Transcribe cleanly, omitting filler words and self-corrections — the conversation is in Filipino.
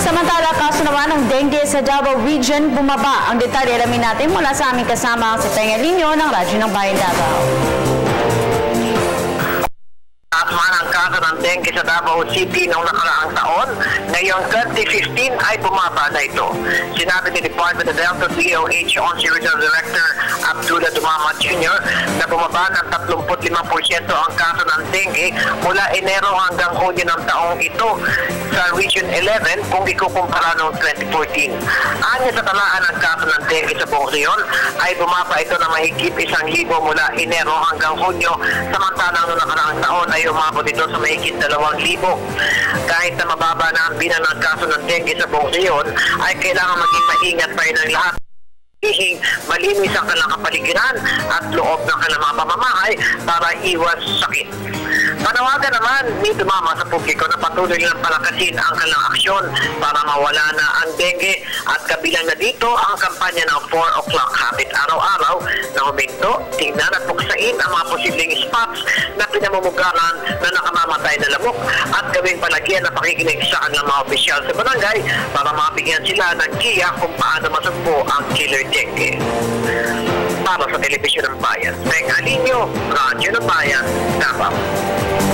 Samantala, kaso naman ng dengue sa Davao Region bumaba. Ang detalye alamin natin mula sa aming kasama si Tenga Linyo ng Radyo ng Bayan Davao. Taasman ang kaso ng dengue sa Davao City noong nakaraang taon. Ngayong 2015 ay bumaba na ito. Sinabi ni Department of Health of DOH on Regional Director Abdullah Dumama Jr. na bumaba ng 35% ang kaso ng dengue mula Enero hanggang Hunyo ng taong ito sa Region 11 kung ikukumpara noong 2014. Anya sa talaan ng kaso ng dengue sa buong reyon ay bumaba ito na mahigit 1,000 mula Enero hanggang Hunyo, samantalang noong nakaraang taon ay umabot ito sa mahigit 2,000. Kahit na mababa na ang bilang ng kaso ng dengue sa buong reyon, ay kailangan maging maingat pa rin ang lahat. Malinis ang kanilang kapaligiran at loob ng kanilang mga pamamahay para iwas sakit. Panawagan naman ni Dumama sa publiko na patuloy nilang palakasin ang kanilang aksyon para mawala na ang dengue at kabilang na dito ang kampanya ng 4 o'clock habit araw-araw na huminto, tingnan at buksain ang mga posibleng spots na pinamumugaran na nakamamatay na lamok at gawing palagyan na pakikinig sa kanilang mga opisyal sa barangay para mabigyan sila ng giya kung paano masugpo ang killer dengue. Para sa Telebisyon ng Bayan, Tenga Linyo, Radyo ng Bayan, Davao.